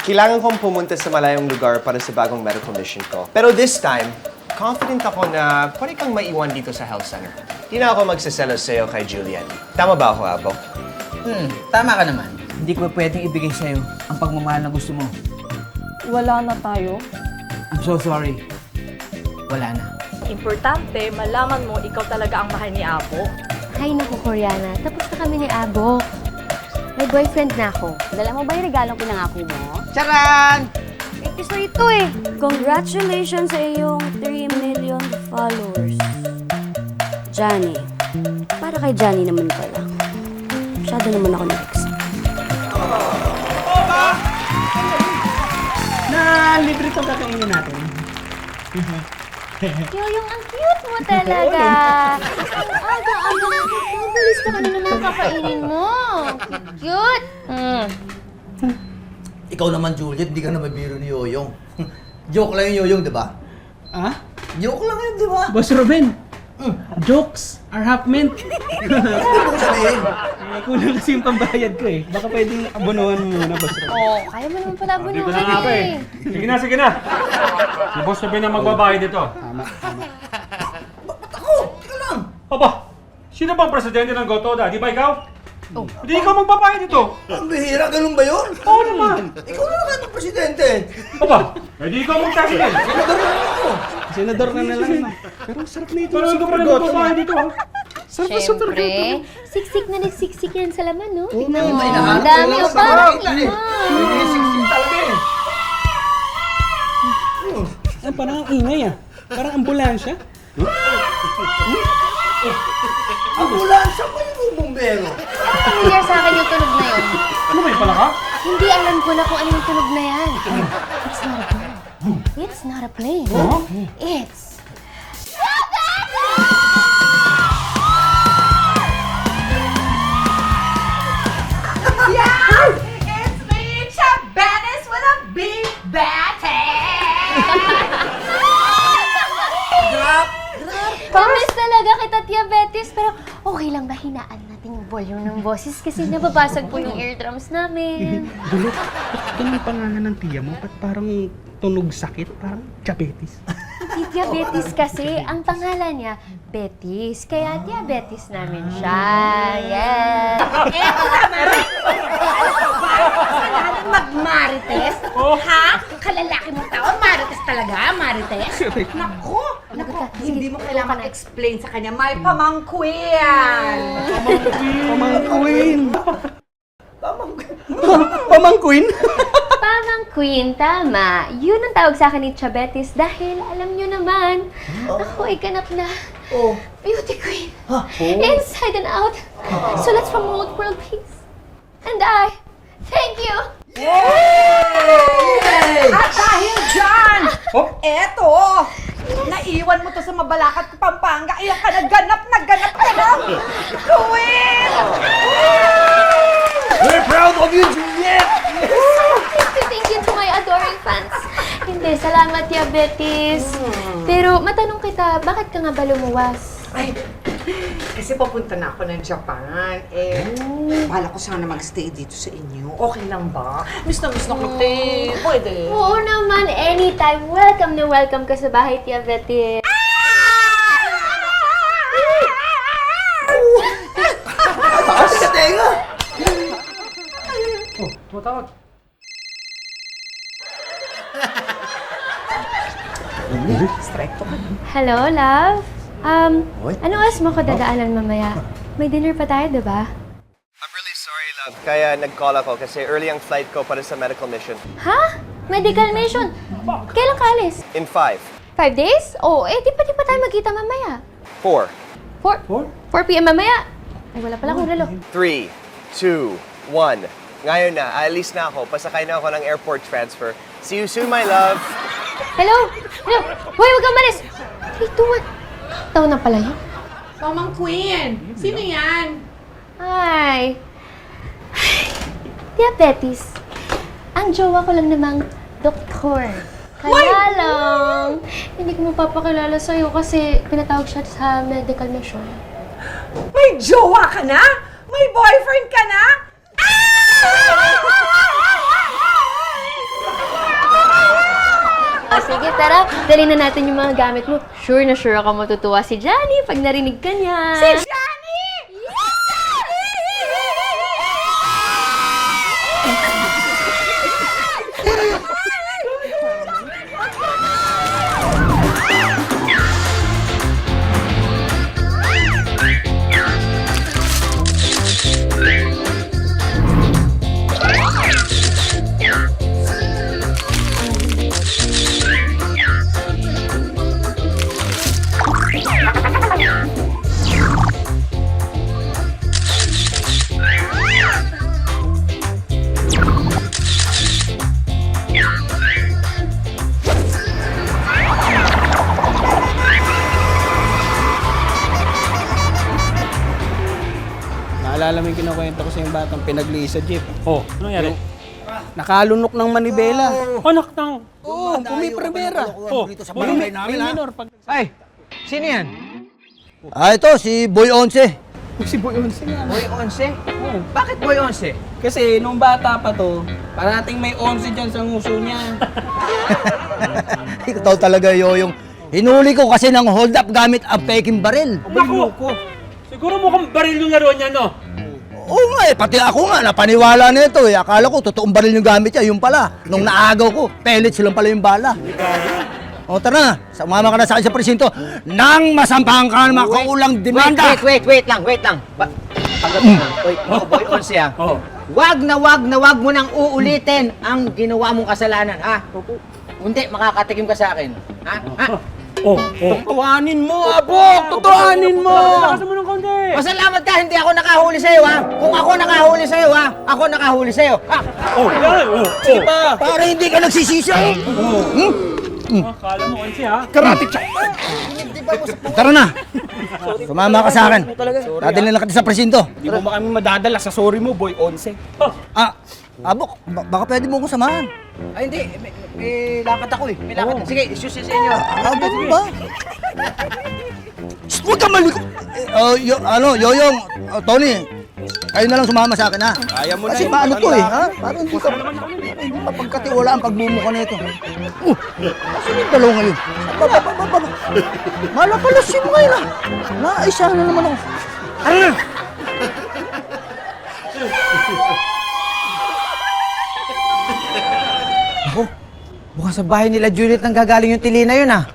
Kailangan kong pumunta sa malayong lugar para sa bagong medical mission ko. Pero this time, confident ako na pwede kang maiwan dito sa health center. Di na ako magsaselos sa'yo kay Julian. Tama ba ako, Abo? Tama ka naman. Hindi ko pwedeng ibigay sa'yo ang pagmamahal na gusto mo. Wala na tayo. I'm so sorry. Wala na. Importante, malaman mo ikaw talaga ang mahal ni Abo. Hay naku, Koreana. Tapos na kami ni Abo. May boyfriend na ako. Dala mo ba yung regalong pinangako mo? Charan! So ito eh. Congratulations sa iyong 3 million followers. Johnny. Para kay Johnny naman pala. Masyado naman ako next. Na libre itong kakainin natin. Yoyong, ang cute mo talaga. Ang aga-aga mo. Ang bilis ka kanina mga kakainin mo. Cute. Ikaw naman, Juliet, di ka na mabiro ni Yoyong. Joke lang yung Yoyong, di ba? Ah? Joke lang yun, di ba? Boss Ruben, jokes are half meant. Hindi mo ko sabihin. Kulang kasi yung pambayad ko eh. Baka pwedeng abonohan mo muna, Boss Ruben. Oh, kaya mo naman pala Dito bunuhan na nga pa eh. Sige na, sige na. Si Boss Ruben ang magbabayad dito. Tama, tama. Ba't ako? Teka lang. Aba, sino bang presidente ng Gotoda? Di ba ikaw? Hindi ikaw magbabayad dito. Ang bihira, ganun ba yun? Oo naman. Ikaw na naman ang presidente. Aba, hindi ikaw magtasigil. Senador na ako. Senador na lang naman. Pero ang sarap na ito. Pero ikaw Super pa rin goto. magbabayad dito ha. Sarap na super goto. Siyempre, siksik na nagsiksik yan sa laman, no? Tignan Ay, mo. nahanap Ang dami ko o lang sa parang makita eh. Sinisik-sik talaga eh. Ah, parang ang ingay ah. Parang ambulansya. Ambulansya pa yung bumbero. familiar sa akin yung tunog na yun. Ano ba yung pala ka? Hindi alam ko na kung ano yung tunog na yan. It's not a plane. It's not a plane. It's... Yeah! It's me, Chabanis with a big batty! Promise talaga kita, Tia Betis. Pero okay lang ba hinaan natin yung volume ng boses? Kasi nababasag po yung eardrums namin. Dulot, ba't ganun pangalan ng tiya mo? Ba't parang tunog sakit? Parang diabetes. Si Tia Betis kasi, ang pangalan niya, Betis. Kaya Tia Betis namin siya. Yeah! Kasalanan magmarites? Ha? Kalalaki mo tao, marites talaga, marites? Naku! Naku, hindi mo kailangan explain sa kanya. May pamangkuyan! Pamangkuin! Pamangkuin? Pamangqueen, tama. Yun ang tawag sa akin ni Chabetis dahil alam nyo naman, ako ay ganap na beauty queen. Inside and out. So let's promote world peace. And I thank you. At dahil dyan, eto, naiwan mo to sa Mabalacat, Pampanga. Ayan ka, naganap ka ng queen! We're proud of you, Juliet! Thank you to my adoring fans. Hindi, salamat, Tia Betis. Pero matanong kita, bakit ka nga ba lumuwas? Ay, kasi papunta na ako ng Japan. Bala ko sana magstay dito sa inyo. Okay lang ba? Miss na kita eh. Pwede. Oo naman, anytime. Welcome na welcome ka sa bahay, Tia Betis. Taas ka, tenga! Oh, tumatawag. Hello, love? Oy. Anong oras mo ko dadaanan mamaya? May dinner pa tayo, di ba? I'm really sorry, love. Kaya nag-call ako kasi early ang flight ko para sa medical mission. Ha? Medical mission? Kailan ka alis? In 5, 5 days? Oh, di pa tayo magkita mamaya. 4, 4 p.m. mamaya? Ay, wala pala akong relo. 3, 2, 1. Ngayon na, aalis na ako. Pasakay na ako ng airport transfer. See you soon, my love. Hello? Hello? Hoy, huwag kang malis! 3, 2, 1. Taon na pala yun. Pamangkuyan. Sino yan? Hi. Tia Betis, ang jowa ko lang namang doktor. Kaya lang, hindi ko mapapakilala sa'yo kasi pinatawag siya sa medical mission. May jowa ka na? May boyfriend ka na? sige, tara. Dali na natin yung mga gamit mo. Sure na sure ako matutuwa si Johnny pag narinig ka niya. Si Johnny! Naalala mo yung kinukwento ko sa yung batang pinagli sa jeep. Oh, ano nangyari? Nakalunok ng manibela. Anak ng... Oo, pumipremera. Oh, May minor pag... Ay, sino yan? Ah, ito, si Boy Once. Si Boy Once nga. Boy 11? Bakit Boy 11? Kasi nung bata pa to, parating may 11 dyan sa nguso niya. Ikaw talaga, Yoyong. Hinuli ko kasi ng hold up gamit ang peking baril. Naku! Siguro mukhang baril yung laruan niya, no? Oo nga pati ako nga, napaniwala na ito eh. Akala ko, totoong baril yung gamit niya, yung pala. Nung naagaw ko, pellets lang pala yung bala. O tara na, sumama ka na sa akin sa presinto nang masampahan ka ng mga kaulang demanda. Wait lang. Wait, Boy 11 ah. Oh. Wag na wag mo nang uulitin ang ginawa mong kasalanan, ha? Hindi, makakatikim ka sa akin. Ha? Oh. Tutuhanin mo, Abok! Tutuhanin mo! Lakasan mo ng konti. Masalamat ka, hindi ako nakahuli sa'yo, ha? Kung ako nakahuli sa'yo, ha? Ako nakahuli sa'yo, ha? Oh, yan. Oh. Para hindi ka nagsisisi. Akala mo, Onsi, ha? Karate chop! Tara na. Sumama ka sa akin. Dadalhin lang kita sa presinto. Hindi mo ba kami madadala sa sorry mo, Boy 11? Abok, baka pwede mo akong samahan. Ay, hindi. May lakad ako, eh. May lakad. Sige, isusi sa inyo. Ganun ba? Shh, huwag ka maliko. Yoyong, Tony, kayo na lang sumama sa akin, ha? Kaya mo Kasi na yun. paano to, eh, ha? Parang hindi mapagkatiwala ang pagmumukha na ito. Sino yung dalawa ngayon? Malapalasin mo ngayon, ha? Naisa na naman ako. Mukhang sa bahay nila Juliet nang gagaling yung tili na yun, ah.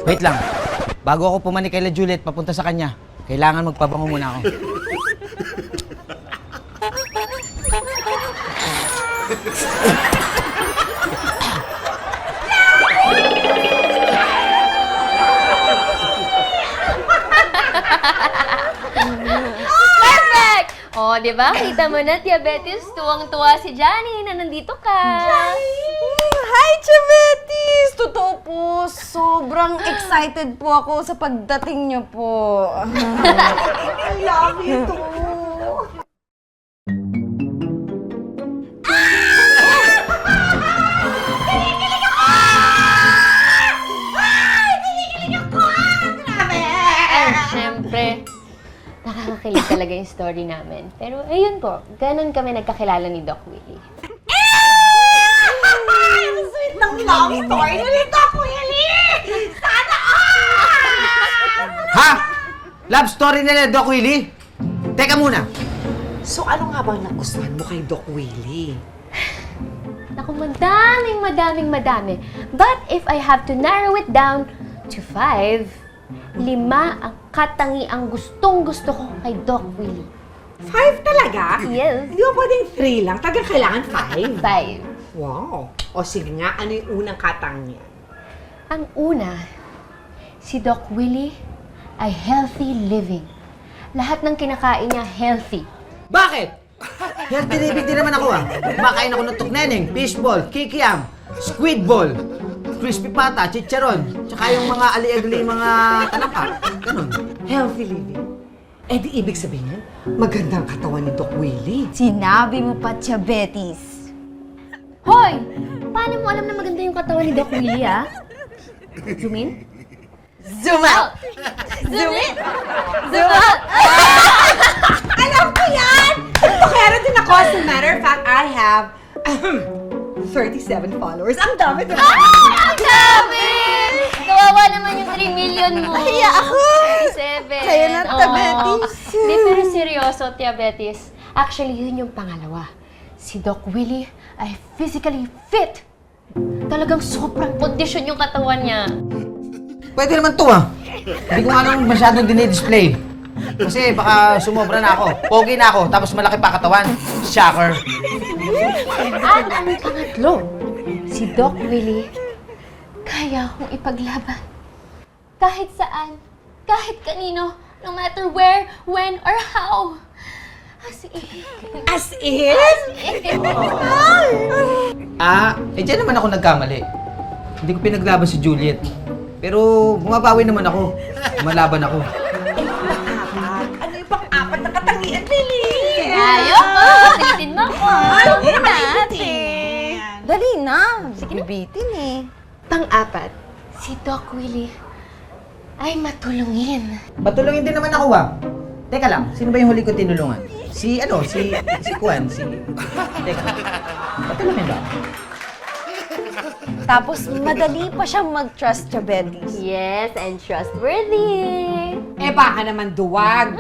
Wait lang. Bago ako pumanik kay La Juliet papunta sa kanya, kailangan magpabango muna ako. Perfect! O, di ba? Kita mo na, diabetes. Tuwang-tuwa si Johnny na nandito ka. Hi, Chavetis! Totoo po, sobrang excited po ako sa pagdating niyo po. I love you too! Ay, syempre. Nakakakilig talaga yung story namin. Pero ayun po, ganun kami nagkakilala ni Doc Willie. Ang sweet ng love story ni Doc Willie! Sana all! Ha? Love story nila Doc Willie? Teka muna. So ano nga bang nagustuhan mo kay Doc Willie? Naku, madami. But if I have to narrow it down to 5, 5 ang katangiang gustong-gusto ko kay Doc Willie. 5 talaga? Yes. Hindi mo pwedeng 3 lang. Tagang kailangan 5. 5. Wow. O sige nga, ano yung unang katangian? Ang una, si Doc Willie ay healthy living. Lahat ng kinakain niya healthy. Bakit? Healthy living din naman ako, ah. Kumakain ako ng tukneneng, fishball, kikiam, squid ball, crispy pata, chicharon, tsaka yung mga ali-ali mga talangka. Ganun. Healthy living. Eh di ibig sabihin, magandang katawan ni Doc Willie. Sinabi mo pa, Chavetis. Hoy! Paano mo alam na maganda yung katawan ni Doc Willie, ah? Zoom in? Zoom out! Zoom in! Zoom out! Alam ko yan! Pakera din ako. As a matter of fact, I have 37 followers. Ang dami to. Ang dami! Kawawa naman yung 3 million mo. Nahiya ako. 37. Kaya na, Tia Oo. Betis. Di, pero seryoso, Tia Betis. Actually, yun yung pangalawa. Si Doc Willie ay physically fit. Talagang sobrang kondisyon yung katawan niya. Pwede naman to ah. Hindi ko nga nang masyadong dinidisplay. Kasi baka sumobra na ako. Pogi na ako, tapos malaki pa katawan. Shocker. At ang pangatlo, si Doc Willie, kaya akong ipaglaban. Kahit saan, kahit kanino, no matter where, when, or how. As in. As in? Diyan naman ako nagkamali. Hindi ko pinaglaban si Juliet. Pero bumabawi naman ako. Malaban ako. Ano yung pang-apat na katangian, Lily? Ayoko! Pilitin mo ko! natin. Dali na. Bibitin eh. Pang-apat, si Doc Willie ay matulungin. Patulungin din naman ako ah. Teka lang, sino ba yung huli ko tinulungan? Si Juan, Teka, patulungin ba? Tapos madali pa siyang mag-trust, Tia Betis. Yes, and trustworthy. Eh baka naman duwag.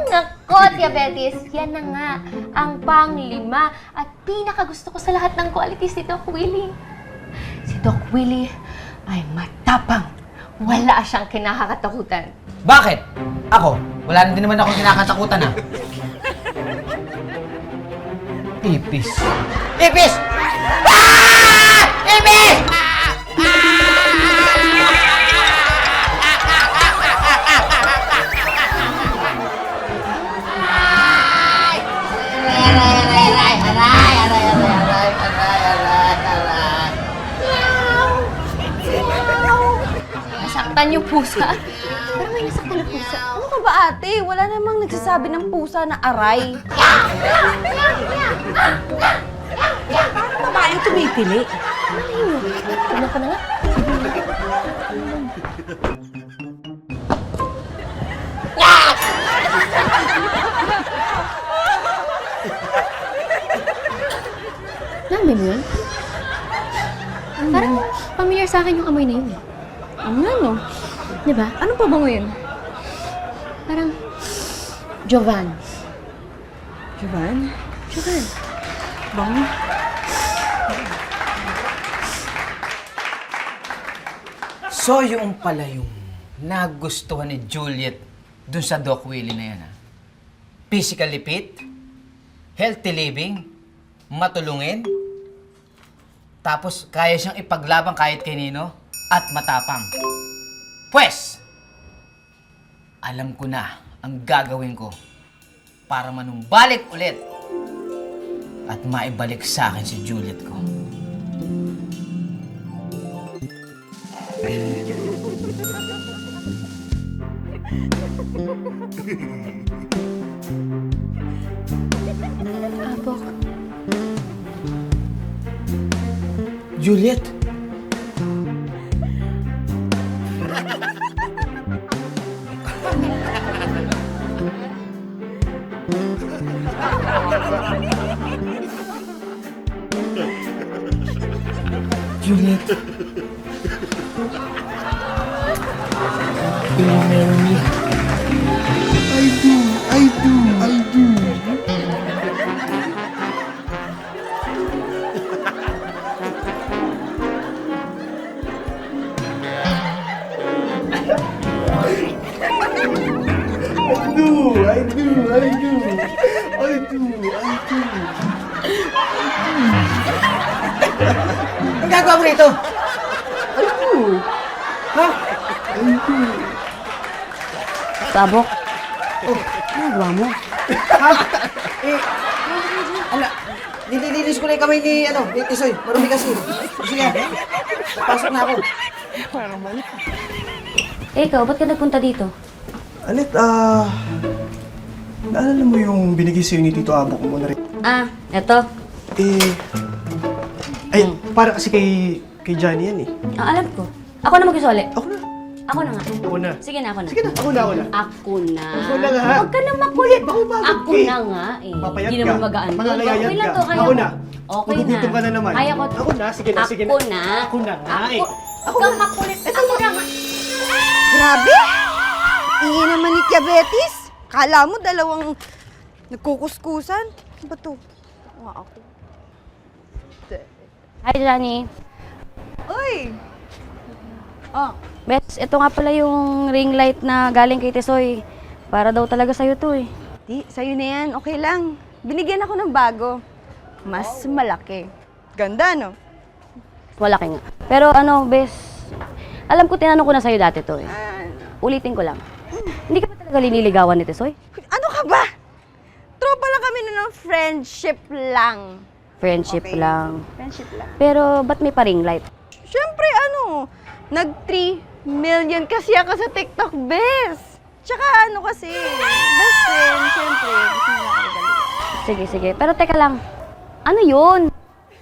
Nako, Tia Betis, yan na nga ang pang-5 at pinakagusto ko sa lahat ng qualities ni Doc Willie. Si Doc Willie ay matapang. Wala siyang kinakatakutan. Bakit? Ako, wala na din naman akong kinakatakutan ah. Ipis. Ipis! Ah! Ipis! Nasaktan yung pusa. Parang may nasaktan na pusa. Ano ka ba ate? Wala namang nagsasabi ng pusa na aray. Paano babaeng tumipili? Tignan ko na nga. Namin yun? Parang familiar sa akin yung amoy na yun eh. Ano? Di ba? Ano pa bango yun? Parang Jovan. Jovan? Jovan. Bango? So, yung pala yung nagustuhan ni Juliet dun sa Doc Willie na yan, ha? Physically fit, healthy living, matulungin, tapos kaya siyang ipaglaban kahit kanino, at matapang. Pwes, alam ko na ang gagawin ko para manumbalik ulit at maibalik sa akin si Juliet ko. Abok. Juliet? Juliet. Will you marry me? I do. Ang gagawa mo rito? Tabok. Oh, ano gawa mo? Nililinis ko na yung kamay ni, ni Tisoy. Marumi kasi. Sige, pasok na ako. Eh, ikaw, ba't ka nagpunta dito? Alit, naalala mo yung binigay sa'yo ni Tito Abok mo na rin? Ah, eto. Para kasi kay Johnny yan eh. Alam ko. Ako na mag-isole. Ako na. Ako na nga. Ako na. Sige na, ako na. Sige na, ako na. Ako na. Ako na nga. Huwag ka na makulit. Baka umabot Ako eh. na nga eh. Papayat Hindi ka. naman magaan. Mangangayayat Okay lang ka. to, kaya Ako mo. na. Okay na. Magugutom ka na naman. Kaya ko. Ako na, sige na, sige na. Ako na. Ako na nga eh. Ako na makulit. Ako na nga. Grabe! Ingay naman ni Diabetes. Kala mo dalawang nagkukuskusan. Ano ba to? Ako. Hi, Johnny. Uy! Oh, Bes, ito nga pala yung ring light na galing kay Tisoy. Para daw talaga sa'yo to eh. di, sa'yo na yan. Okay lang. Binigyan ako ng bago. Mas malaki. Ganda, no? Malaki nga. Pero ano, Bes, alam ko tinanong ko na sa'yo dati to eh. Ulitin ko lang. Hindi ka ba talaga liniligawan ni Tisoy? Ano ka ba? Tropa lang kami nun ng friendship lang. Friendship Okay. lang. Friendship lang. Pero ba't may pa-ring light? Siyempre, nag 3 million kasi ako sa TikTok, bes. Tsaka kasi, best friend, siyempre, gusto nila ako dalawa. Sige, sige. Pero teka lang. Ano yun?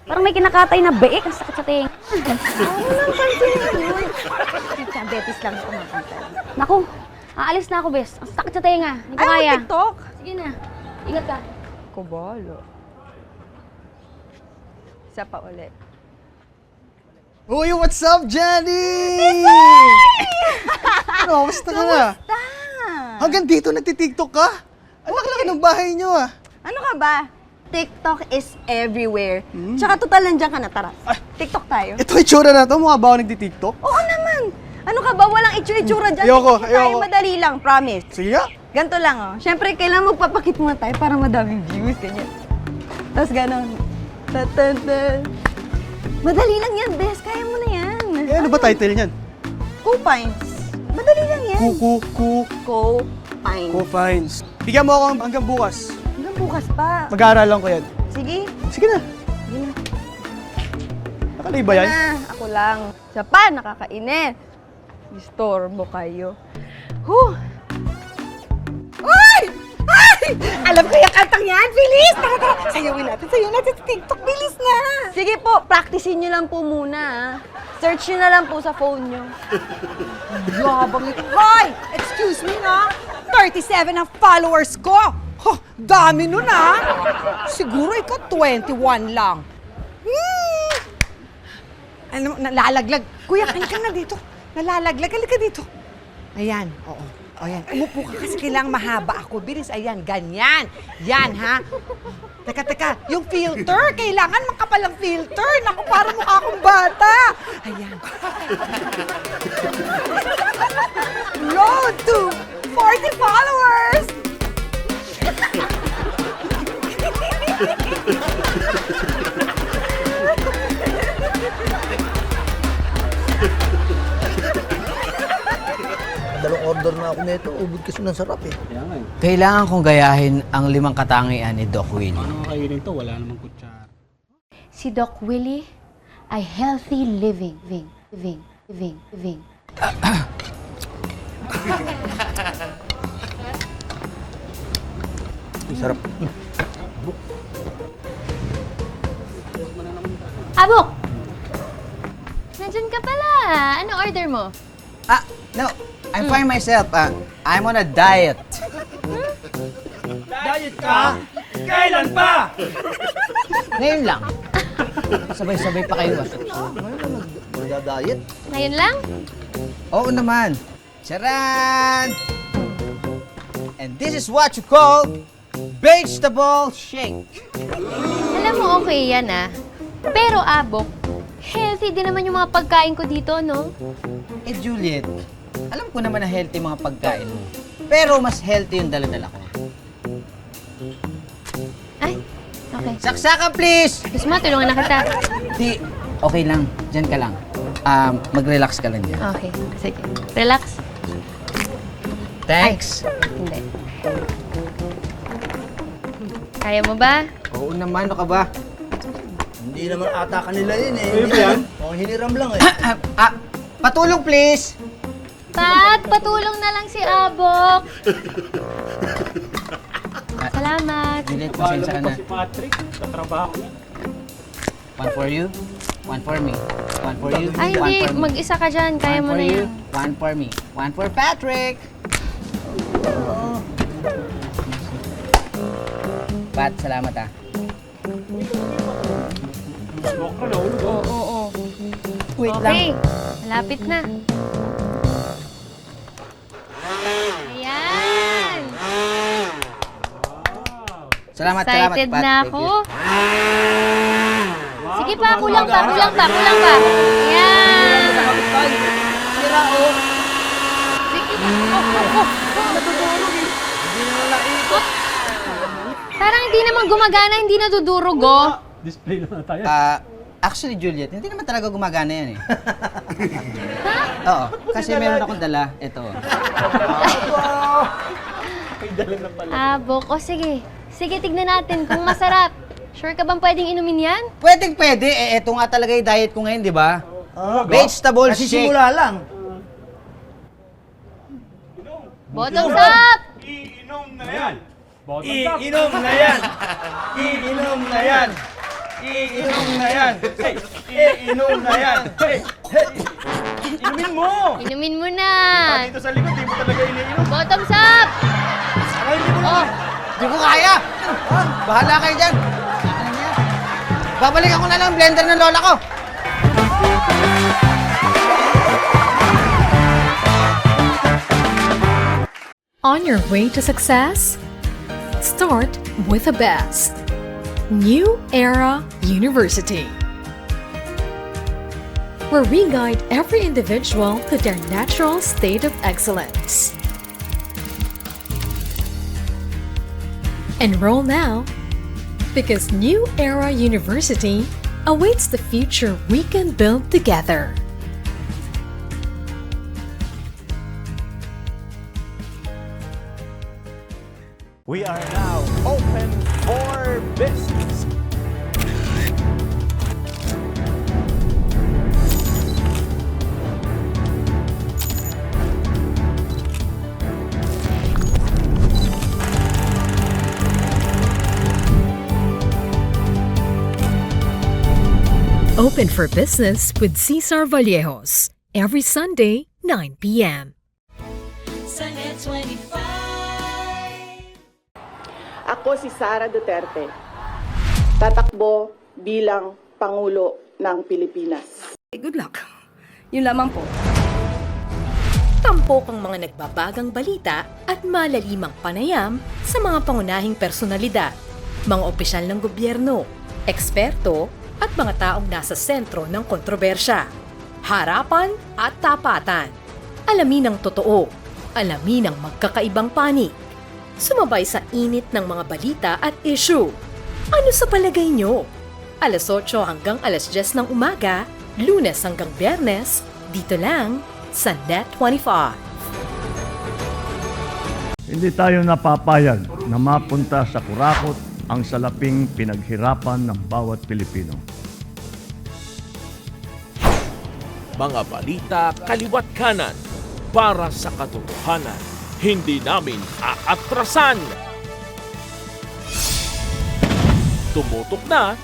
Parang may kinakatay na beek. Ang sakit sa ting. Ano lang pansin yun? Diabetes lang ako makita. Naku, aalis na ako, Bes. Ang sakit sa tenga. Hindi ko Ayaw kaya. TikTok? Sige na. Ingat ka. Kubalo. Isa pa ulit. Uy, what's up, Jenny? Ano, basta ka na? Hanggang dito nagtitiktok ka? Ang laki ng bahay niyo ah. Ano ka ba? TikTok is everywhere. Tsaka total nandiyan ka na, tara. TikTok tayo. Ito itsura na to, mukha ba ako nagtitiktok? Oo naman. Ano ka ba? Walang itsura dyan. Ayoko, TikTok tayo, ayoko. madali lang, promise. Sige nga. Ganto lang, oh. Siyempre, kailangan magpapakit muna tayo para madaming views, ganyan. Tapos ganon. Ta-ta-ta. Madali lang yan, bes. Kaya mo na yan. Eh, ano ba title niyan? Co-Pines. Madali lang yan. Co-Pines. Co-Fines. Bigyan mo ako hanggang bukas. Hanggang bukas pa. Mag-aaralan ko yan. Sige. Sige na. Sige na. Nakalay ba yan? Ako lang. Siya pa, nakakainis. Disturbo kayo. Huh! Ay! Ay! Alam ko yung kantang yan! Bilis! Tara, tara! Sayawin natin sa TikTok. Bilis na! Sige po, practicein nyo lang po muna. Search nyo na lang po sa phone nyo. Yabang ito. Hoy! Excuse me na. 37 ang followers ko. Huh, dami nun siguro ikaw 21 lang. Ano, nalalaglag. Kuya, kain ka na dito. Nalalaglag. Halika dito. Ayan, oo. O yan, umupo ka kasi kailangang mahaba ako. Bilis, ayan, ganyan. Yan, ha? Teka, yung filter, kailangan makapal ang filter. Naku, para mukha akong bata. Ayan. Road to 40 followers! Dalawang order na ako nito, ubod kasi ng sarap eh. Kailangan kong gayahin ang 5 katangian ni Doc Willie. Ano kainin to? Wala namang kutsara. Si Doc Willie ay healthy living. Sarap. Abok! Nandyan ka pala. Ano order mo? No. I'm fine myself. I'm on a diet. Diet ka? Kailan pa? Ngayon lang. Sabay-sabay pa kayo. Magda-diet. Ngayon lang? Oo naman. Charan! And this is what you call vegetable shake. Alam mo, okay yan Pero Abok, healthy din naman yung mga pagkain ko dito, no? Eh, Juliet, alam ko naman na healthy mga pagkain mo. Pero mas healthy yung dala-dala ko. Ay, okay. Saksakan, please! Gusto mo, tulungan na kita. Di, okay lang. Diyan ka lang. Mag-relax ka lang dyan. Okay, sige. Relax. Thanks. Hindi. Kaya mo ba? Oo naman, ano ka ba? Hindi naman ata kanila yun eh. Ano ba yan? Oh, hiniram lang eh. Patulong, please! Patulong na lang si Abok. Salamat. Juliet, Wala pasensya ka mo na. pa si Patrick. Sa trabaho niya. One for you, one for me. One for you, Ay, one hindi. for me. Mag-isa ka dyan. Kaya One mo for na you, yan. one for me. One for Patrick! Pat, salamat Wait lang. Okay, malapit na. Ayan! Salamat, Excited Pat. na Thank ako. you. Sige pa, kulang pa. Ayan! Sira, oh. Sige pa. Parang hindi naman gumagana, hindi nadudurog, oh. Display na tayo. Actually, Juliet, hindi naman talaga gumagana yan eh. Oo, kasi meron akong dala. Ito. Abok. O sige. Sige, tignan natin kung masarap. Sure ka bang pwedeng inumin yan? Pwede. Eh, ito nga talaga yung diet ko ngayon, di ba? Vegetable Kasi shake. simula lang. Bottoms up! Iinom na yan! Iinom na yan! Iinom na yan! Iinom na yan! Iinom na yan! Inumin mo! Inumin mo na! Dito sa likod, di mo talaga iniinom. Bottoms up! Oh, Di ko kaya! Bahala kayo dyan! Babalikan ko na lang ang blender ng lola ko! On your way to success? Start with the best. New Era University, where we guide every individual to their natural state of excellence. Enroll now, because New Era University awaits the future we can build together. We are now open for business. Open for business with Cesar Vallejos every Sunday, 9 p.m. Ako si Sara Duterte. Tatakbo bilang Pangulo ng Pilipinas. Good luck. Yun lamang po. Tampok ang mga nagbabagang balita at malalimang panayam sa mga pangunahing personalidad, mga opisyal ng gobyerno, eksperto, at mga taong nasa sentro ng kontrobersya. Harapan at tapatan. Alamin ang totoo. Alamin ang magkakaibang panig. Sumabay sa init ng mga balita at issue. Ano sa palagay nyo? Alas 8 hanggang alas 10 ng umaga, Lunes hanggang Biyernes, dito lang sa Net25. Hindi tayo napapayag na mapunta sa kurakot ang salaping pinaghirapan ng bawat Pilipino. Mga balita kaliwat kanan para sa katotohanan. Hindi namin aatrasan. Tumutok na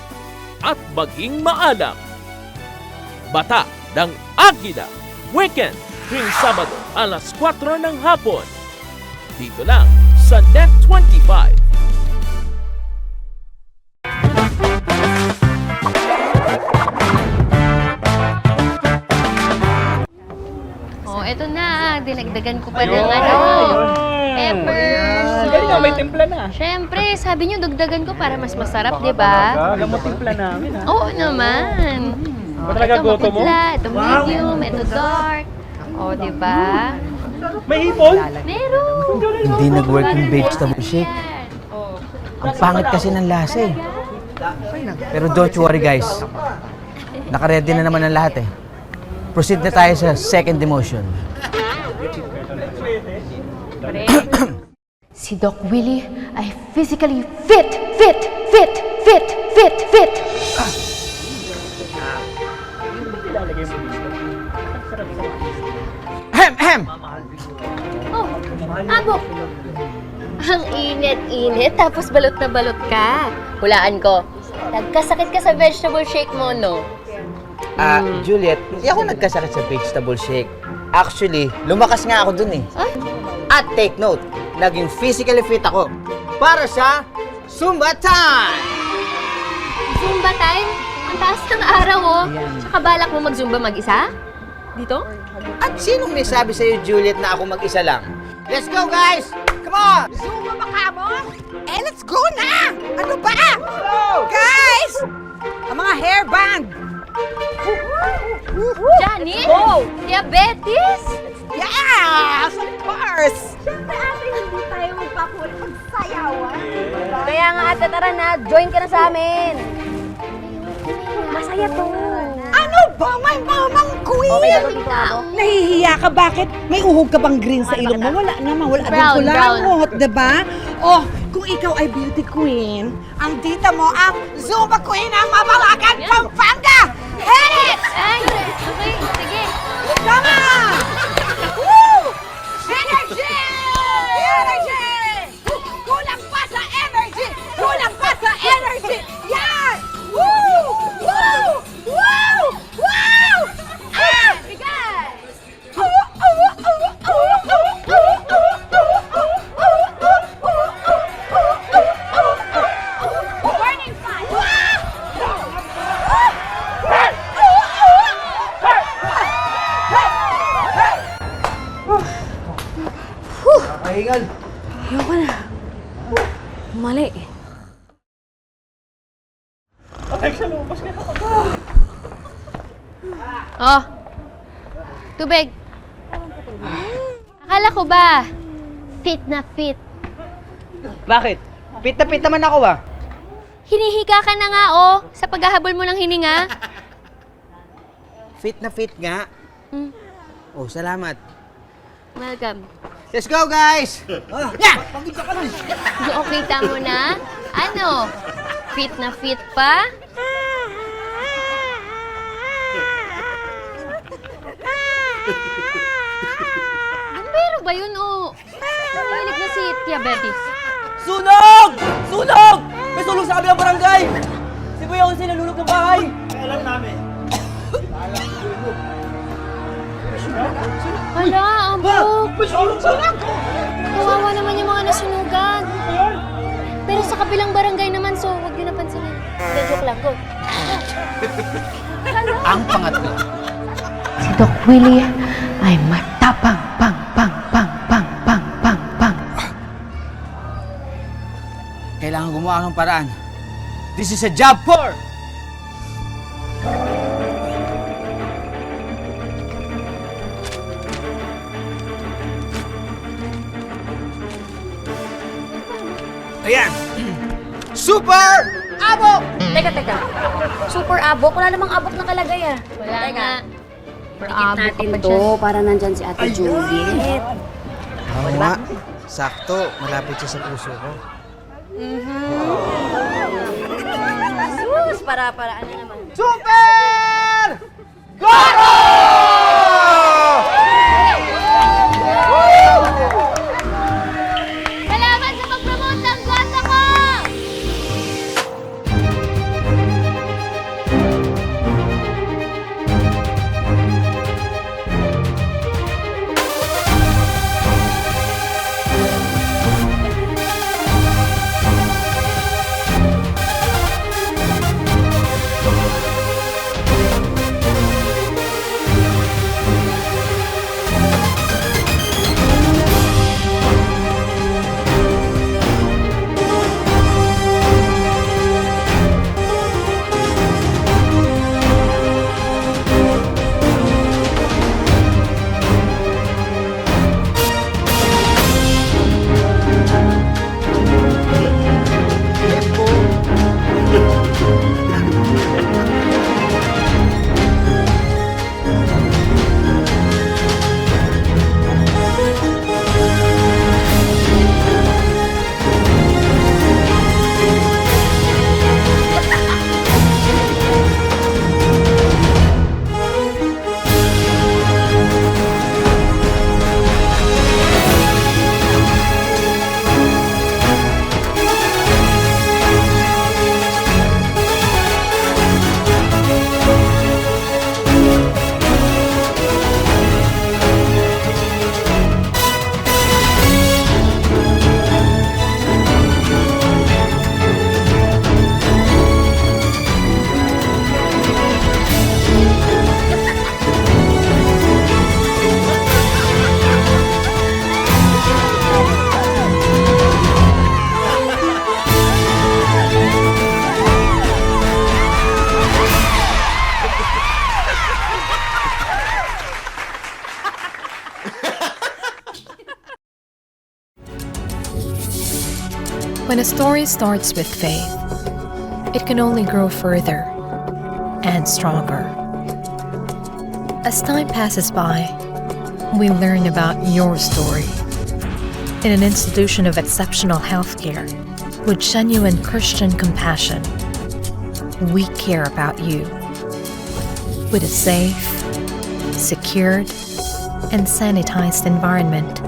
at maging maalam. Bata ng Agila. Weekend tuwing Sabado alas 4 ng hapon. Dito lang sa Net25. oh, eto na. Dinagdagan ko pa ng peppers. Galing may timpla na. Siyempre, sabi niyo dagdagan ko para mas masarap, di ba? Alam mo timpla namin ha. Oo naman. Ba talaga Ito goto mo? maputla, ito medium, ito dark. O, di ba? May hipon? Meron. Hindi nag-work yung vegetable shake. Ang pangit kasi ng lasa eh. Pero don't worry guys. Naka-ready na naman ang lahat eh. Proceed na tayo sa second demotion. Si Doc Willie ay physically fit. Hem! Oh, abok. Ang init-init, tapos balot na balot ka. Hulaan ko, nagkasakit ka sa vegetable shake mo, no? Juliet, hindi ako nagkasakit sa vegetable shake. Actually, lumakas nga ako dun eh. Ay, At take note, naging physically fit ako para sa Zumba time! Zumba time? Ang taas ng araw, oh. Tsaka balak mo mag-zumba mag-isa? Dito? At sinong may sabi sa'yo, Juliet, na ako mag-isa lang? Let's go, guys! Come on! Zumba ba ka mo? Eh, let's go na! Ano ba? Guys! Ang mga hairband! Janet? Diabetes? Yes! Of course! Siyempre ate, hindi tayo magpapulit magsayawan. Kaya nga ate, tara na. Join ka na sa amin. Masaya to. Ano ba? May mamang queen! Nahihiya ka? Bakit? May uhog ka bang green sa ilong mo? Wala naman. Wala din Brown, kulangot, diba? Oh, kung ikaw ay beauty queen, ang tita mo ang Zumba queen ng Mabalacan, Pampanga! Hit it! Ay, okay. Sige. Come on! Woo! Energy! Energy! Kulang pa sa energy! Kulang pa sa energy! Yan! Woo! Woo! Woo! Wow! Ah! Bigat! Burning fire! Pahingal. Ayoko na. Mali. Oh. Tubig. Akala ko ba, fit na fit. Bakit? Fit na fit naman ako, ah. Hinihiga ka na nga, oh, sa paghahabol mo ng hininga. Fit na fit nga. Mm. Oh, salamat. Welcome. Let's go, guys! Yeah! Okay, tamo na? Ano? Fit na fit pa? Pero ba yun, oh? Narinig na si Diabetes. Sunog! Sunog! May sunog sa kabilang barangay! Si Kuya Jose nalulog ng bahay! Alam namin. Hala, ambok! Kawawa naman yung mga nasunugan. Pero sa kabilang barangay naman, so huwag din napansinin. Hindi, joke lang. Go. Ang pangatlo. Si Doc Willie ay matapang, pang, pang, pang, pang, pang, pang, pang. Kailangan gumawa ng paraan. This is a job for... Ayan! Super Abok! Teka. Super abok? Wala namang abok nakalagay ah. Wala nga. Tikit natin to para nandyan si Ate Juliet. Oo nga. Sakto. Malapit siya sa puso ko. Sus, para-paraan na naman. Super! Goro! Salamat sa pag-promote ng gwasa ko! When a story starts with faith, it can only grow further and stronger. As time passes by, we learn about your story. In an institution of exceptional healthcare, with genuine Christian compassion, we care about you. With a safe, secured, and sanitized environment,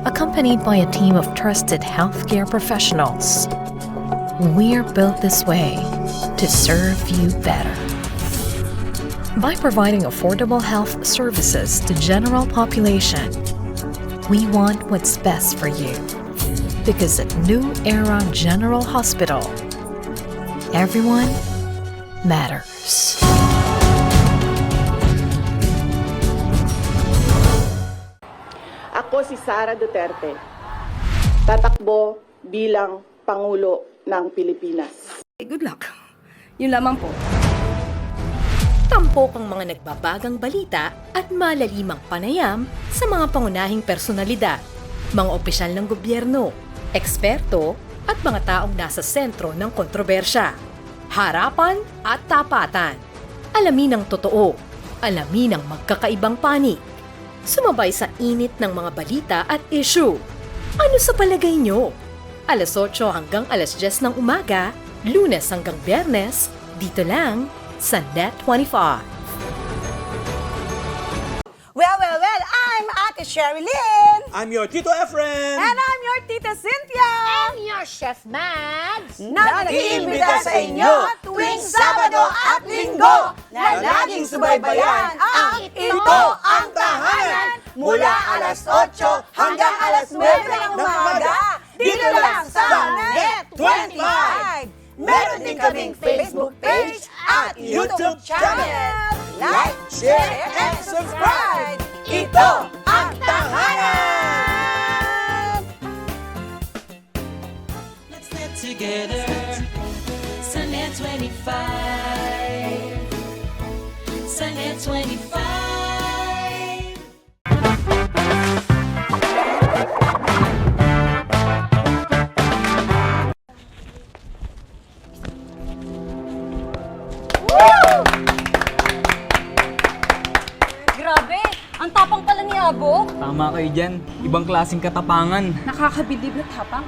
accompanied by a team of trusted healthcare professionals, we are built this way to serve you better. By providing affordable health services to general population, we want what's best for you. Because at New Era General Hospital, everyone matters. Ako si Sara Duterte. Tatakbo bilang Pangulo ng Pilipinas. Good luck. Yun lamang po. Tampok ang mga nagbabagang balita at malalimang panayam sa mga pangunahing personalidad, mga opisyal ng gobyerno, eksperto at mga taong nasa sentro ng kontrobersya. Harapan at tapatan. Alamin ang totoo. Alamin ang magkakaibang panig. Sumabay sa init ng mga balita at issue. Ano sa palagay nyo? Alas 8 hanggang alas 10 ng umaga, Lunes hanggang Biyernes, dito lang sa Net25. Well, I'm Ate Sherilyn. I'm your Tito Efren. And I'm your Tita Cynthia. And your Chef Mads. Nag-iimbita sa inyo tuwing Sabado at Linggo na laging subaybayan ang Ito ang Tahanan mula alas 8 hanggang alas 9 ng umaga dito lang sa Net25. Meron din kaming Facebook page at YouTube channel. Like, share, and subscribe. Ito ang Tahanan! Let's get together. Sunday 25. Sunday 25. Grabe! Ang tapang pala ni Abo. Tama kayo dyan. Ibang klaseng katapangan. Nakakabilib na tapang.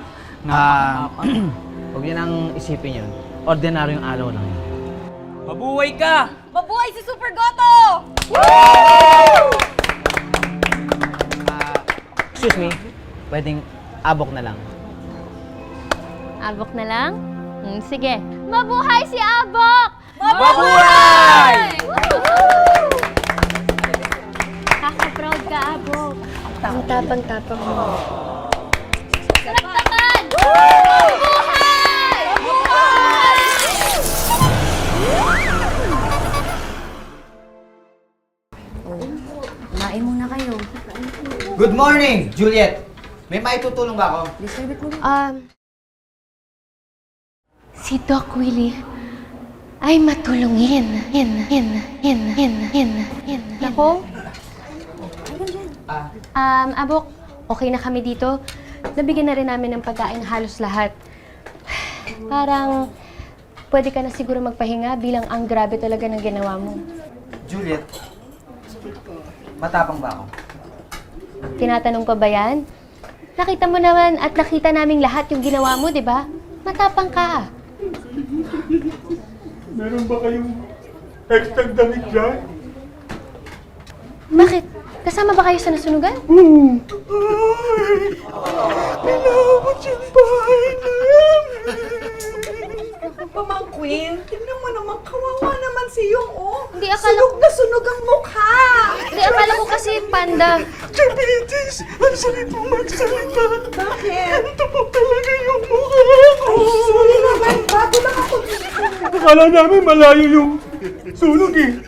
Huwag niyo nang isipin yun. Ordinaryong araw lang yun. Mabuhay ka! Mabuhay si Super Goto! Excuse me, pwedeng abok na lang. Abok na lang? Sige. Mabuhay si Abok! Mabuhay! Kaka-proud ka, Abok. Ang tapang-tapang mo. Salaktakan! Mabuhay! Mabuhay! Kumain muna kayo. Good morning, Juliet! May maitutulong ba ako? Si Doc Willie ay matulungin. Nako? Abok, okay na kami dito. Nabigyan na rin namin ng pagkain halos lahat. Parang pwede ka na siguro magpahinga bilang ang grabe talaga ng ginawa mo. Juliet, matapang ba ako? Tinatanong pa ba yan? Nakita mo naman at nakita naming lahat yung ginawa mo, di ba? Matapang ka. Meron ba kayong extra damit dyan? Bakit? Kasama ba kayo sa nasunugan? Pinabot yung bahay namin. Pamang Queen, tingnan mo naman, kawawa naman si Yung, oh. Hindi, akala sunog na sunog ang mukha. Hindi, akala ko kasi panda. Diabetes! Ang sakit mo magsalita. Bakit? Ito po talaga yung mukha ko. Sorry naman, bago lang ako. Akala namin malayo yung sunog eh.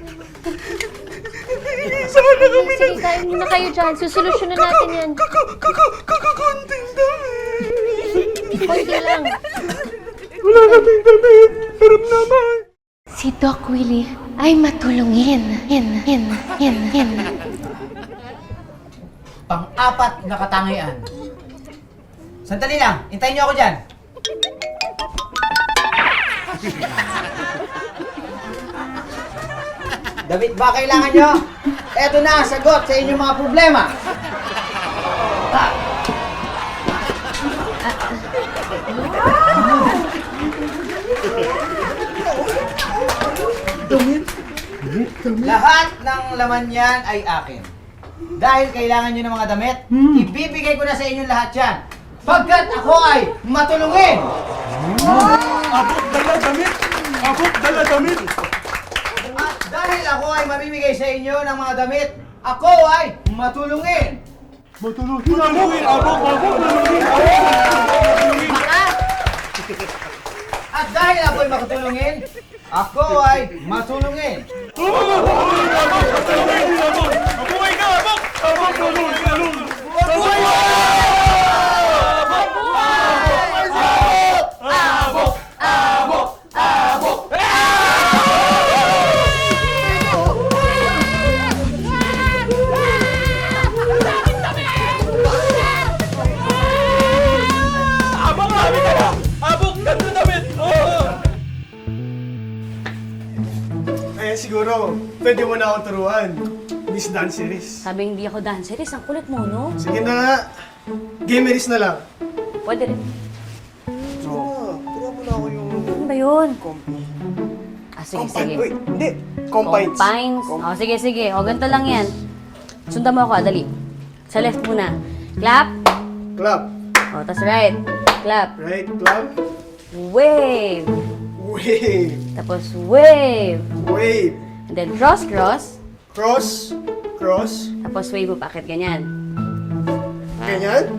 Sana kami Sige, kain muna kayo dyan. Susolusyonan natin yan. Kakakunting damit. Konti lang. Wala kaming damit. Harap naman. Si Doc Willie ay matulungin. Pang-apat na katangian. Sandali lang, hintayin niyo ako dyan. Damit ba kailangan nyo? Eto na ang sagot sa inyong mga problema. Lahat ng laman yan ay akin. Dahil kailangan nyo ng mga damit, ibibigay ko na sa inyo lahat yan. Pagkat ako ay matulungin! Abok, dala damit! Abok, dala damit! At dahil ako ay mamimigay sa inyo ng mga damit, ako ay matulungin! Matulungin! Abok, abok, abok! At dahil ako ay makatulungin, ako ay matulungin! Mabuhay ka, abok! Abok, mabuhay ka, lung! Mabuhay ka! Abok! Abok! Abok! Abok, kami ka na! Abok, ganda damit! Eh, siguro, pwede mo na akong turuan. Miss Danceries. Sabi hindi ako dancerist, ang kulit mo, no? Sige na nga. Gameries na lang. Pwede rin. Turuan mo na ako yung... Ano ba yun? Ah, sige, sige. Uy, hindi. Compines. Compines? Oh, sige, sige. O, ganito lang yan. Sundan mo ako, dali. Sa left muna. Clap. Clap. O, tas right. Clap. Right, clap. Wave. Wave. Tapos wave. Wave. And then cross, cross. Cross. Cross. Tapos wave mo bakit ganyan. Ganyan?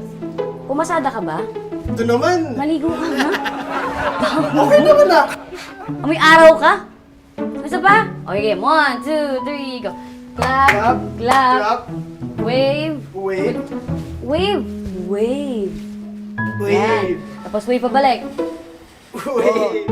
Pumasada ka ba? Ito naman. Maligo ka, ha? Okay naman na. May araw ka? Isa pa? Okay, 1, 2, 3, go. Clap, Clap. clap, Clap. wave, Wave. wave, wave. Wave. Yan. Tapos wave pabalik. Wave.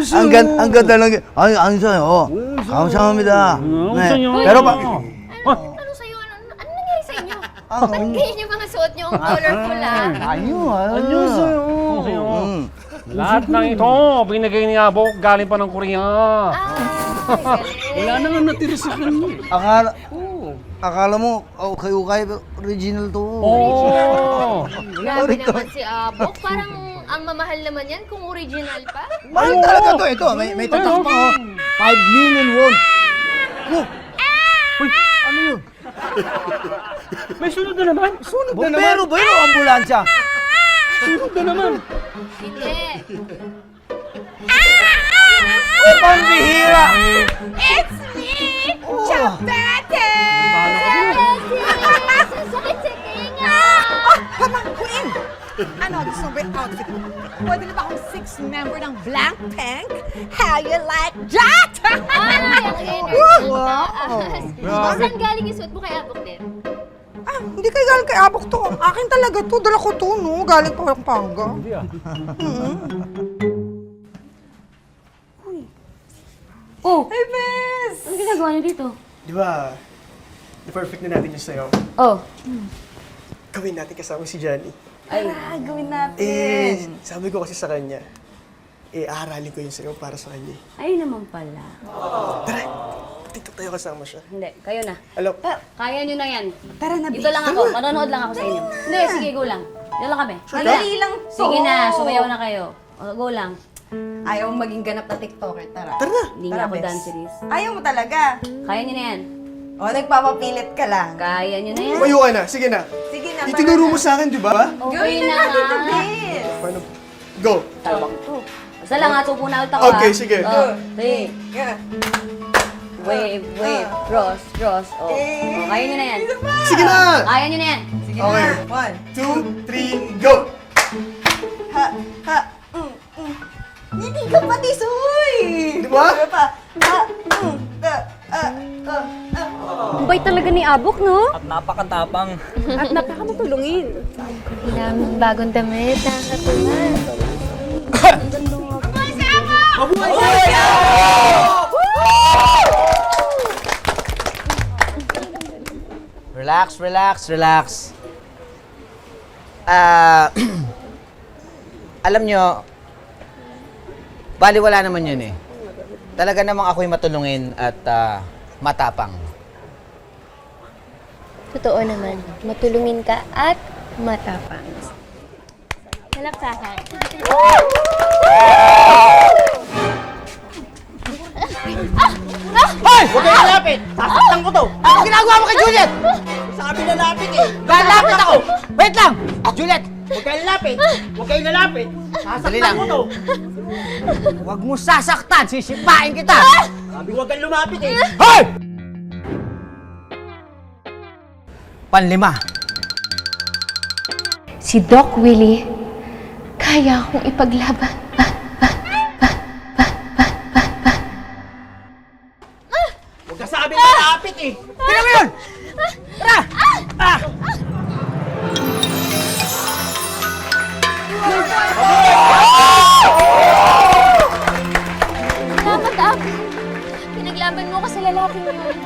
ang ganda lang. Ay, ang sa'yo. 감사합니다. 네. Pero pa... Ano sa'yo? Ano nangyari sa inyo? Ba't ganyan yung mga suot niyo? Ang colorful, Ano sa'yo? Lahat ng ito, binigay ni Abok, galing pa ng Korea. Wala na nga natira sa kanya. Akala mo, ukay-ukay, original to. Oo. Grabe naman si Abok. Parang ang mamahal naman yan kung original pa. Mahal talaga to. Ito, may tatak pa, oh. 5 million won. Look. Uy, ano yun? May sunod na naman. Sunod na naman. Pero ba yun o ambulansya? Sunod na naman. Hindi. Oh, pambihira! It's me, Chabete! Sakit sa tinga! Pamangkuin! Ano, gusto mo ba yung outfit mo? Pwede na ba akong 6th member ng Blackpink? How you like that? Ay, ang energy. Wow! Saan galing yung suot mo kay Abok din? Ah, hindi kayo galing kay Abok to. Akin talaga to. Dala ko to, no? Galing pa ng Panga. Hindi ah. Oh! Hey, Bes! Ano ginagawa niyo dito? Di ba, perfect na natin yung sayo. Oh. Gawin natin kasama si Johnny. Ay. Gawin natin. Eh, sabi ko kasi sa kanya, aaralin ko yung sayo para sa kanya. Ay naman pala. Tara, dito tayo kasama siya. Hindi, kayo na. Alam, Kaya nyo na yan. Tara na, Dito lang ako, manonood lang ako sa inyo. Hindi, sige, go lang. Dito lang kami. Madali lang to. Sige na, sumayaw na kayo. O, go lang. Ayaw mong maging ganap na TikToker. Tara. Tara na. Hindi nga ako dancerist. Ayaw mo talaga. Kaya nyo na yan. O, nagpapapilit ka lang. Kaya nyo na yan. tumayo ka na. Sige na. Sige na. Itinuro mo sa akin, di ba? Okay Gawin na na natin to, nga. Bes. Paano? Go. Tabak to. Basta lang ha, tupo na ulit ako Okay, ha. sige. Oh, three. Yeah. Wave, wave, cross, cross. Oh. Oh, kaya nyo na yan. Sige na. Kaya nyo na yan. Sige Okay. na. 2, 3, go. Ha, ha, Hindi ka pati, Soy! Di ba? Pa. Ha, Bait talaga ni Abok, no? At napakatapang. At napakamatulungin. Kailangan bagong damit. Nakakatuwa. Relax, relax, relax. Alam nyo, baliwala naman yun eh. Talaga namang ako'y matulungin at matapang. Totoo naman. Matulungin ka at matapang. Salaksakan. Hoy! Huwag kayo lalapit! Sasaktan ko to! Ano ginagawa mo kay Juliet? Sabi lalapit eh! Lalapit ako! Wait lang! Juliet! Huwag kayo lalapit! Huwag kayo lalapit! Sasaktan ko to! Huwag mo sasaktan! Sisipain kita! Sabi huwag kang lumapit eh! Hoy! Panlima. Si Doc Willie, kaya akong ipaglaban. Huwag ka sabi lalapit eh! Tingnan mo yun! Tara! Salamat, Ab. Pinaglaban mo ko sa lalaking yun.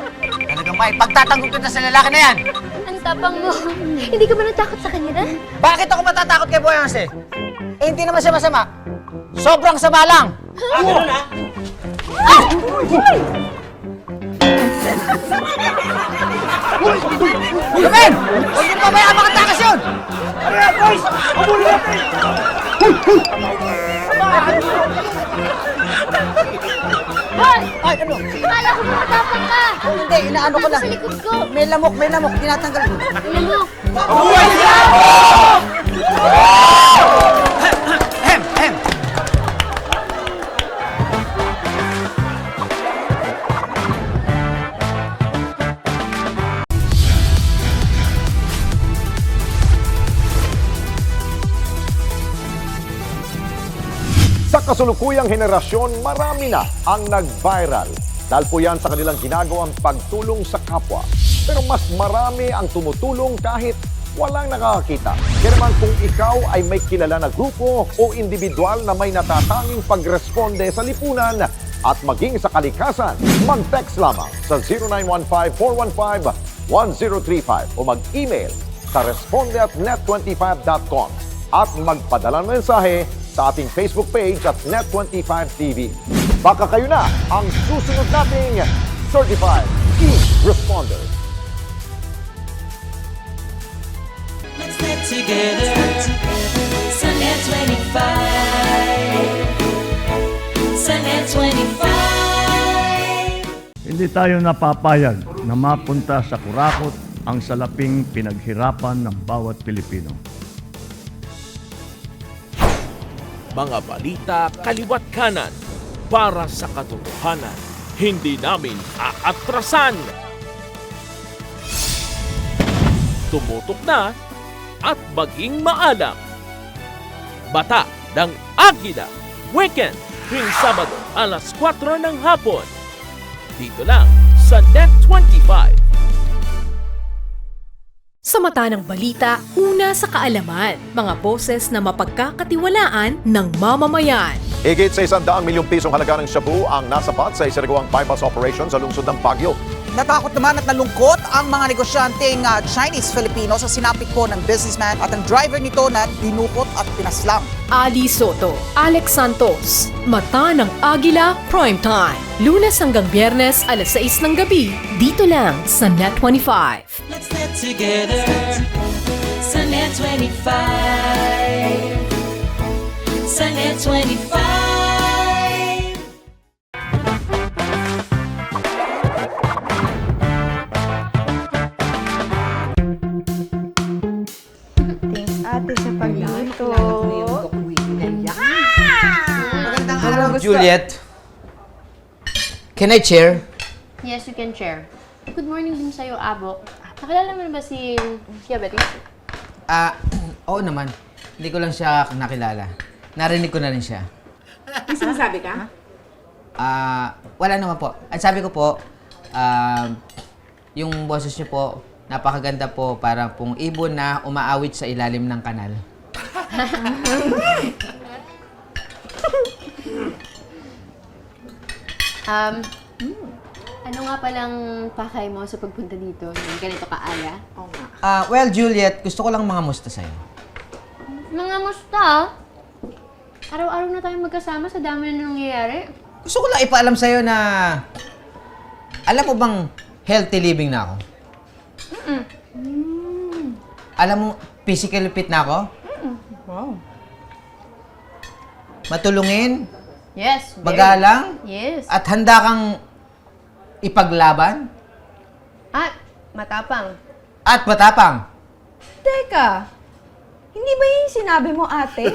Talagang may pagtatanggol kita sa lalaki na yan! Ang tapang mo. Hindi ka ba natakot sa kanya? Bakit ako matatakot kay Boyance? Eh, hindi naman siya masama. Sobrang sama lang! Ganun ha? Ruben! Huwag niyo pabayaan mga takas yun! Ano yan, boys? Abuli natin! Ay, ano? Akala ko ba matapang ka? Hindi, inaano ko lang. Sa likod ko. May lamok, tinatanggal ko. Lamok. Hem! Sa kasulukuyang henerasyon, marami na ang nag-viral. Dahil po yan sa kanilang ginagawang pagtulong sa kapwa. Pero mas marami ang tumutulong kahit walang nakakakita. Kaya naman kung ikaw ay may kilala na grupo o individual na may natatanging pagresponde sa lipunan at maging sa kalikasan, mag-text lamang sa 0915-415-1035 o mag-email sa responde@net25.com at magpadala ng mensahe sa ating Facebook page at Net25TV. Baka kayo na ang susunod nating Certified E-Responder. Let's get together. Sunday 25. Sunday 25. Hindi tayo napapayag na mapunta sa kurakot ang salaping pinaghirapan ng bawat Pilipino. Mga balita kaliwat kanan para sa katotohanan. Hindi namin aatrasan. Tumutok na at maging maalam. Bata ng Agila. Weekend tuwing Sabado alas 4 ng hapon. Dito lang sa Net25. Sa mata ng balita, una sa kaalaman, mga boses na mapagkakatiwalaan ng mamamayan. Higit sa 100 milyong pisong halaga ng shabu ang nasapat sa isinagawang bypass operation sa lungsod ng Baguio. Natakot naman at nalungkot ang mga negosyanteng Chinese-Filipino sa sinapit po ng businessman at ang driver nito na dinukot at pinaslang. Ali Soto, Alex Santos, Mata ng Agila Primetime. Lunes hanggang Biyernes alas 6 ng gabi, dito lang sa Net25. Let's get together. Sunday 25. Sunday 25. Ate sa pagluto. Hello, Juliet. Can I chair? Yes, you can share. Good morning din sa'yo, Abo. Nakilala mo na ba si Diabetes? Oo naman. Hindi ko lang siya nakilala. Narinig ko na rin siya. May sinasabi ka? Wala naman po. Ang sabi ko po, yung boses niyo po, napakaganda po, parang pong ibon na umaawit sa ilalim ng kanal. Ano nga palang pakay mo sa pagpunta dito? Yung ganito kaaya? Well, Juliet, gusto ko lang mga musta sa'yo. Mga musta? Araw-araw na tayo magkasama sa dami na nangyayari. Gusto ko lang ipaalam sa'yo na... Alam mo bang healthy living na ako? Alam mo, physically fit na ako? Wow. Matulungin? Yes. very. Magalang? Yes. At handa kang ipaglaban? At matapang. At matapang? Teka, hindi ba yung sinabi mo, ate?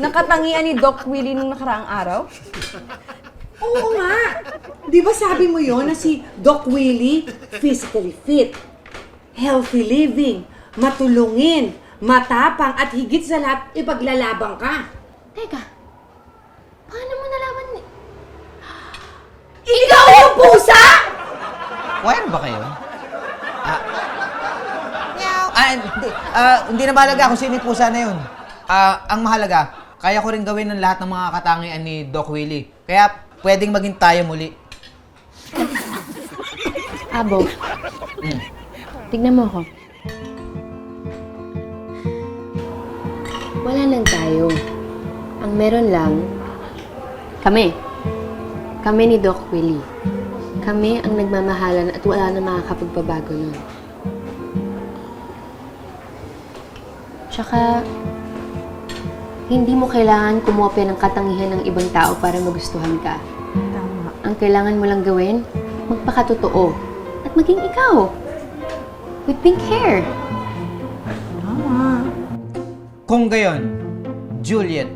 Nakatangian ni Doc Willie nung nakaraang araw? Oo nga. Di ba sabi mo yon na si Doc Willie, physically fit, healthy living, matulungin, matapang, at higit sa lahat, ipaglalabang ka. Teka, paano mo nalaman ni... Ikaw yung pusa! Wire ba kayo? Hindi na mahalaga kung sino yung pusa na yun. Ang mahalaga, kaya ko rin gawin ng lahat ng mga katangian ni Doc Willie. Kaya pwedeng maging tayo muli. Abo, tignan mo ako. Wala lang tayo. Ang meron lang, kami. Kami ni Doc Willie. Kami ang nagmamahalan at wala na makakapagbabago nun. Tsaka, hindi mo kailangan kumopya ng katangihan ng ibang tao para magustuhan ka. Tama. Ang kailangan mo lang gawin, magpakatotoo at maging ikaw. With pink hair. Kung gayon, Juliet,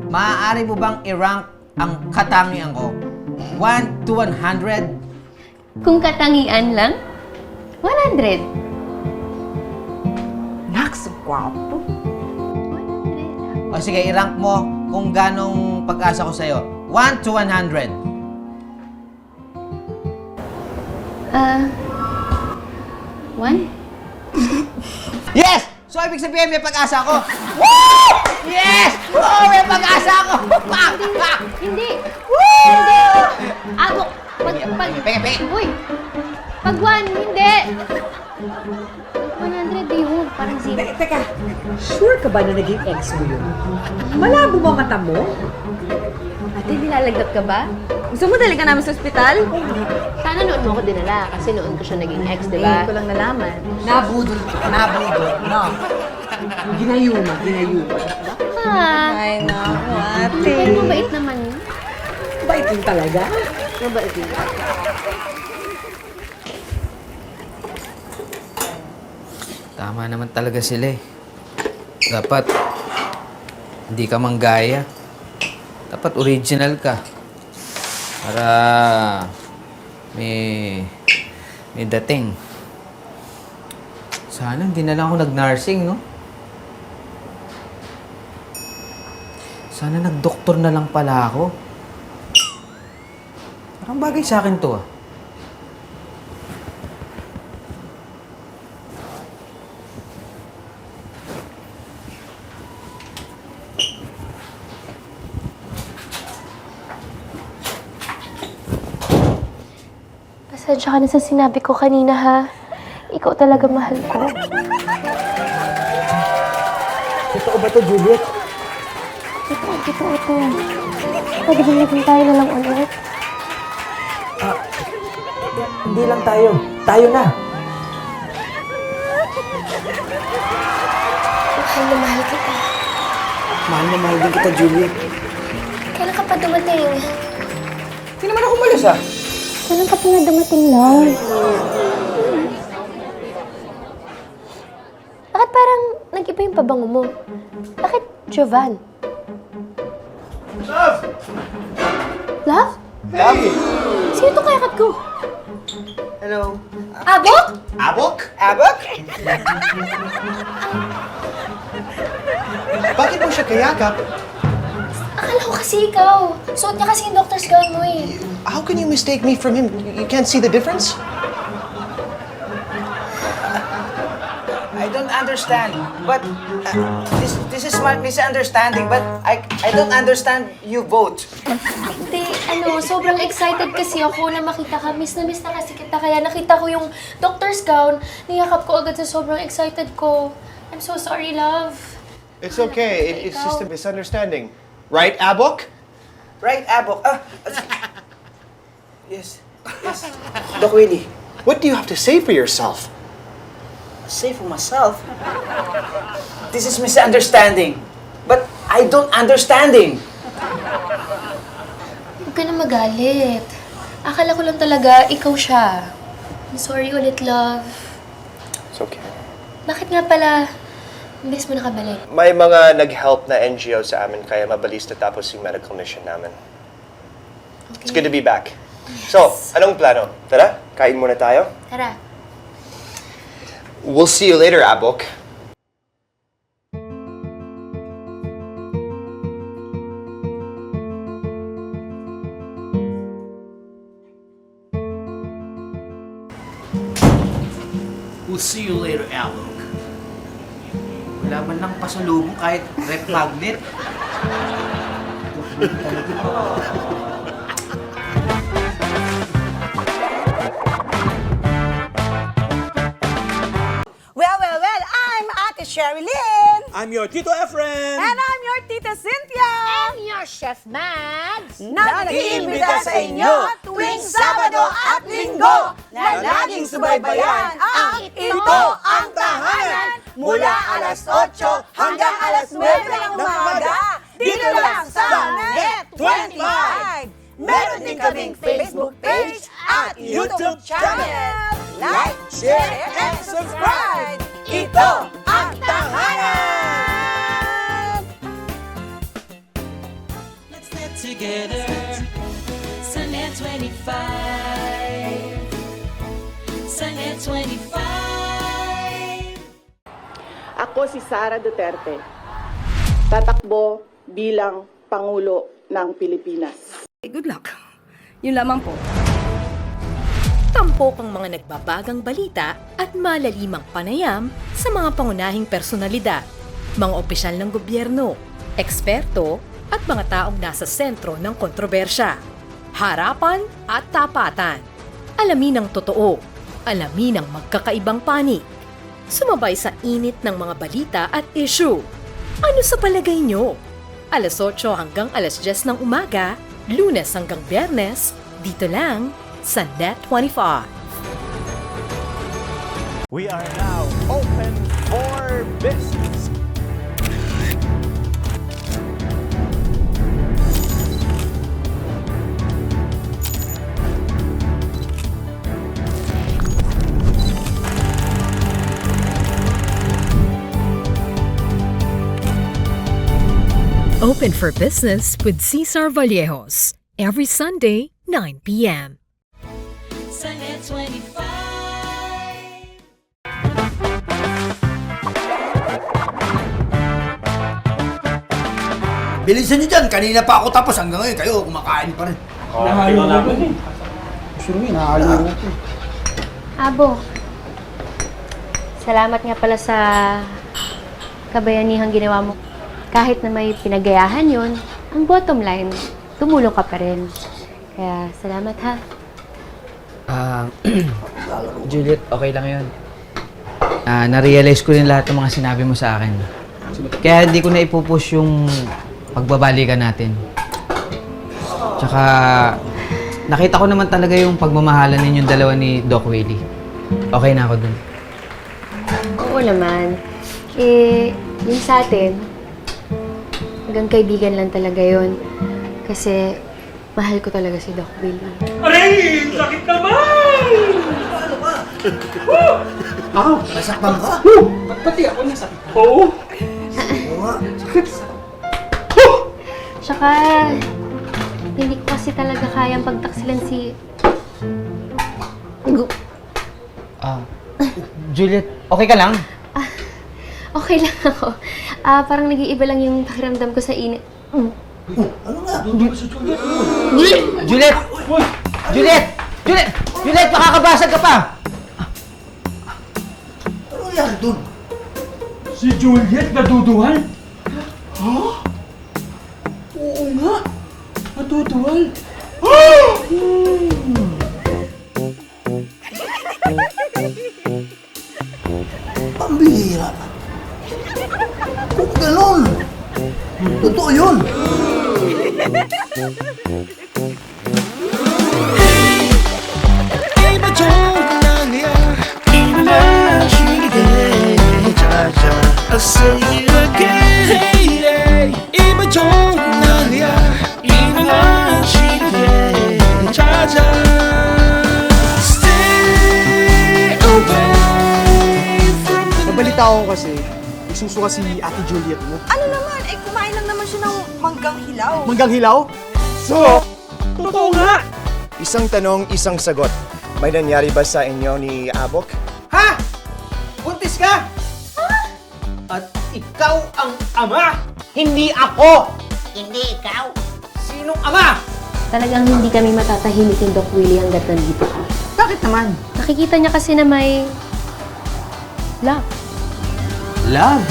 maaari mo bang i-rank ang katangian ko? 1 to 100? Kung katangian lang, 100. Naks, gwapo. O sige, i-rank mo kung ganong pag-asa ko sa'yo. 1 to 100. 1? Yes! So, ibig sabihin, may pag-asa ako. Woo! Yes! Oh, may pag-asa ako! Pak! Pak! Hindi! Woo! Hindi! Abo! Peke! Uy! Pag 1, hindi! 100 yun. Parang zero. Teka, sure ka ba na naging ex mo yun? Malabo ba mata mo? Ate, nilalagnat ka ba? Gusto mo dali ka namin sa ospital? Sana noon mo ako dinala kasi noon ko siya naging ex, di ba? Ngayon ko lang nalaman. Nabudol, no? Ginayuma. Ay, naku, ate. Ay, mabait naman yun. Bait yun talaga. Mabait yun. Tama naman talaga sila eh. Dapat, hindi ka manggaya. Dapat original ka. Para may dating. Sana hindi na lang ako nag-nursing, no? Sana nag-doktor na lang pala ako. Parang bagay sa akin to, ah. Pasensya ka na sa sinabi ko kanina, ha? Ikaw talaga mahal ko. Totoo ba to, Juliet? Totoo to. Pwede ba naging tayo na lang ulit? Hindi lang tayo. Tayo na. Mahal na mahal kita. Mahal na mahal din kita, Juliet. Kailan ka pa dumating? Hindi naman ako malas, ah. Kailan ka pa nga dumating lang? Bakit parang nag-iba yung pabango mo? Bakit Jovan? Love! Love? Love! Sino to kayakat ko? Hello. Abok? Abok? Abok? Bakit mo siya kayakap? Akala ko kasi ikaw. Suot niya kasi yung doctor's gown mo eh. How can you mistake me from him? You can't see the difference? I don't understand, but this is my misunderstanding, but I don't understand you both. Hindi, sobrang excited kasi ako na makita ka. Miss na kasi kita. Kaya nakita ko yung doctor's gown. Niyakap ko agad sa sobrang excited ko. I'm so sorry, love. It's okay. It's just a misunderstanding. Right, Abok? Right, Abok. Yes. Doc Willie. What do you have to say for yourself? Say for myself. This is misunderstanding. But I don't understanding. Huwag ka na magalit. Akala ko lang talaga ikaw siya. I'm sorry ulit, love. It's okay. Bakit nga pala, imbes mo nakabalik? May mga nag-help na NGO sa amin kaya mabilis natapos yung medical mission namin. It's good to be back. So, anong plano? Tara, kain muna tayo. Tara. We'll see you later, Abok. We'll see you later, Alok. Wala man lang pasalubong kahit rep magnet. Well, I'm Ate Sherry Lynn. I'm your Tito Efren. And I'm your Tita Cynthia. And your Chef Mads. Na nag-iimbita sa inyo tuwing Sabado at Linggo na laging subaybayan ang Ito ang Tahanan mula alas 8 hanggang alas 9 ng umaga dito lang sa Net 25. Meron din kaming Facebook page at YouTube channel. Like, share, and subscribe! Ito ang Tahanan! Let's get together. Sunnet 25. Sunnet 25. Ako si Sara Duterte. Tatakbo bilang Pangulo ng Pilipinas. Good luck. Yun lamang po. Tampok ang mga nagbabagang balita at malalimang panayam sa mga pangunahing personalidad, mga opisyal ng gobyerno, eksperto at mga taong nasa sentro ng kontrobersya. Harapan at tapatan. Alamin ang totoo. Alamin ang magkakaibang panig. Sumabay sa init ng mga balita at issue. Ano sa palagay nyo? Alas 8 hanggang alas 10 ng umaga, Lunes hanggang Biyernes, dito lang sa Net 25. We are now open for business. Open for Business with Cesar Vallejos. Every Sunday, 9 p.m. Sunnet 25. Bilisan nyo dyan, kanina pa ako tapos hanggang ngayon kayo kumakain pa rin. Nahalo ko eh. Gusto rin, nahalo ko. Abo, salamat nga pala sa kabayanihang ginawa mo. Kahit na may pinagayahan yun, ang bottom line, tumulong ka pa rin. Kaya salamat ha. Juliet, okay lang yun. Na-realize ko rin lahat ng mga sinabi mo sa akin. Kaya hindi ko na ipupush yung pagbabalikan natin. Tsaka, nakita ko naman talaga yung pagmamahalan ninyong dalawa ni Doc Willie. Okay na ako dun. Oo naman. Yung sa atin, hanggang kaibigan lang talaga yun. Kasi, mahal ko talaga si Doc Willie. Aray! Sakit naman! Ako, nasaktan ka? Pati ako nasaktan. Oo. Tsaka, hindi ko kasi talaga kayang pagtaksilan si... Juliet, okay ka lang? Okay lang ako. Parang nag-iiba lang yung pakiramdam ko sa init. Ano nga? Juliet! Juliet! Juliet! Juliet, makakabasag ka pa! Ano yan dun? Si Juliet naduduwal? Ha? Oo nga. Naduduwal. Pambihira. Kung ganun, totoo yun. I'll say it again. 이봐 좀 난리야. 이나시게 찾아. Stay away from the. Nabalita ko kasi, isusuka si Ate Juliet mo. Ano naman? Eh, kumain lang naman siya ng manggang hilaw. Manggang hilaw? So, Totoo nga! Isang tanong, isang sagot. May nangyari ba sa inyo ni Abok? Ha? Buntis ka? At ikaw ang ama, hindi ako! Hindi ikaw. Sinong ama? Talagang hindi kami matatahimik ni Doc Willie hanggat nandito ka. Bakit naman? Nakikita niya kasi na may love. Love?